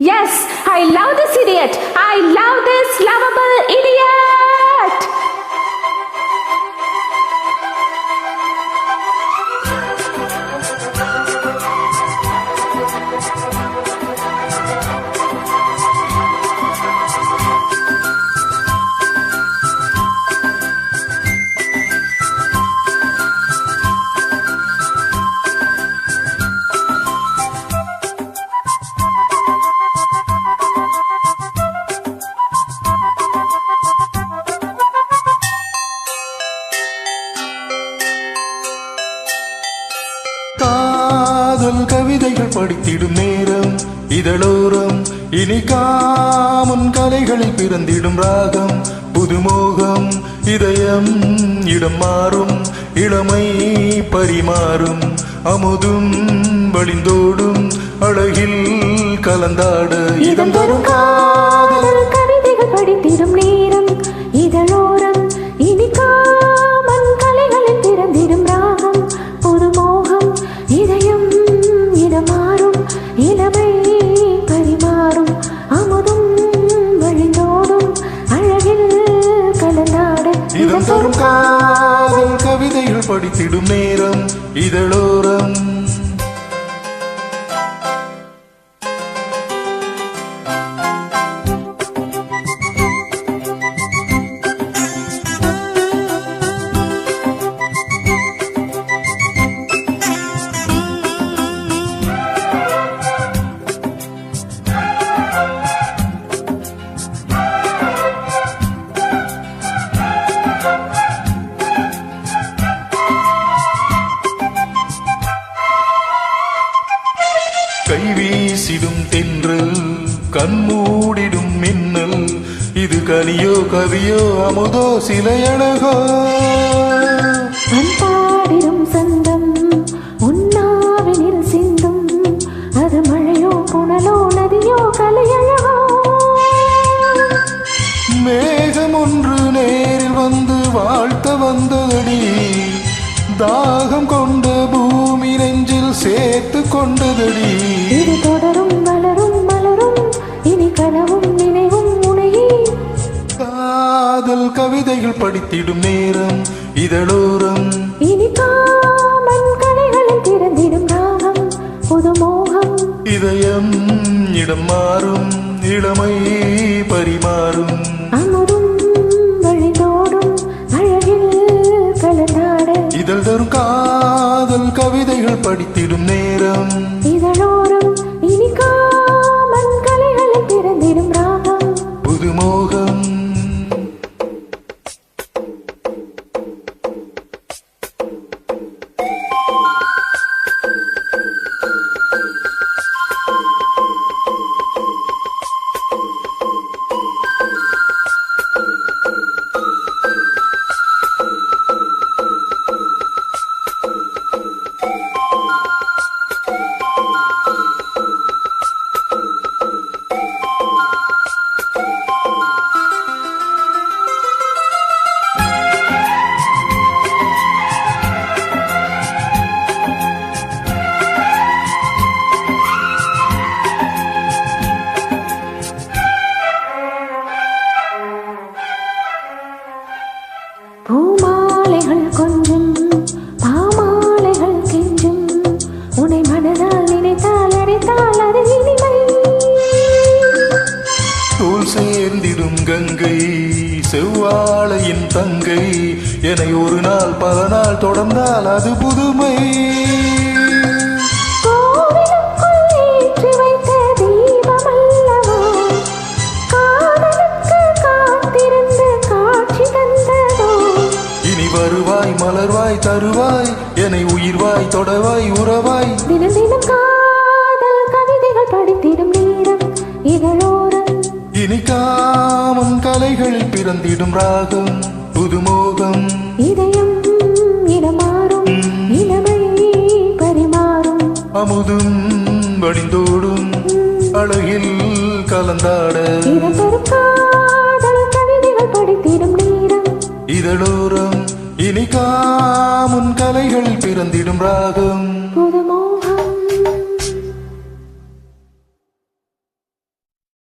Yes, I love this idiot. I love this lovable idiot. காதல் கவிதைகள் படித்திடும் நேரம் இதழோரம் இனி காமன் கலைகளில் பிறந்திடும் ராகம் புதுமோகம் இதயம் இடம் மாறும் இளமை பரிமாறும் அமுதும் வழிந்தோடும் அழகில் கலந்தாட இதம் தரும் காதல் கவிதைகள் படித்திடும் நேரம் இதழோரம் இனி காமன் கலைகளில் பிறந்திடும் ராகம் புதுமோகம் இதயம் இடமாறும் இளமை பரிமாறும் அமுதும் வழிந்தோடும் அழகில் கலந்தாட இதம் தரும் காதல் கவிதைகள் படித்திடும் நேரம் இதழோரம் கைவீசிடும் தென்றல் கண்மூடிடும் மின்னல் இது கனியோ கவியோ அமுதோ சிலையழகோ பாடிடும் சந்தம் உன்னாவினில் சிந்தும் அது மழையோ புனலோ நதியோ கலையழகோ மேகம் ஒன்று நேரில் வந்து வாழ்த்த வந்ததடி தாகம் கொண்ட பூமி நெஞ்சில் சேர்த்து கொண்டதடி இது தொடரும் வளரும் மலரும் இனி கனவும் நினைவும் உனையே காதல் கவிதைகள் படித்திடும் நேரம் இதழோரம் இனி காமன் கலைகளில் திறந்திடும் ராகம் புதுமோகம் இதயம் இடம் மாறும் இளமை பரிமாறும் அமுதும் வழிந்தோடும் அழகில் கலந்தாட இதழ் தரும் காதல் கவிதைகள் படித்திடும் நேரம் இதழோரம் இனி காமன் கலைகளில் திறந்திடும் ராகம் புதுமோகம் பூமாலைகள் கொஞ்சம் பாமாலைகள் கெஞ்சும் உன்னை மனதால் நினைத்தால் அடைத்தால் அது இனிமை தோல் சேர்ந்திடும் கங்கை செவ்வாழையின் தங்கை என்னை ஒரு நாள் பல நாள் தொடர்ந்தால் அது புதுமை கோவிலுக்குள் ஏற்றி வைத்த தீபமல்லவா காதலுக்கு காத்திருந்து காட்சி தந்ததோ இனி வருவாய் மலர்வாய் தருவாய் என்னை உயிர்வாய் தொடவாய் உறவாய் தினம் தினம் காதல் கவிதைகள் படித்திடும் நேரம் இதழோரம் இனி காமன் கலைகளில் பிறந்திடும் ராகம் புதுமோகம் இதயம் இடமாறும் இளமை பரிமாறும் அமுதும் வடிந்தோடும் அழகில் கலந்தாட இதம் தரும் காதல் கவிதைகள் படித்திடும் நேரம் இதழோரம் இனி காமன் கலைகளில் பிறந்திடும் ராகம்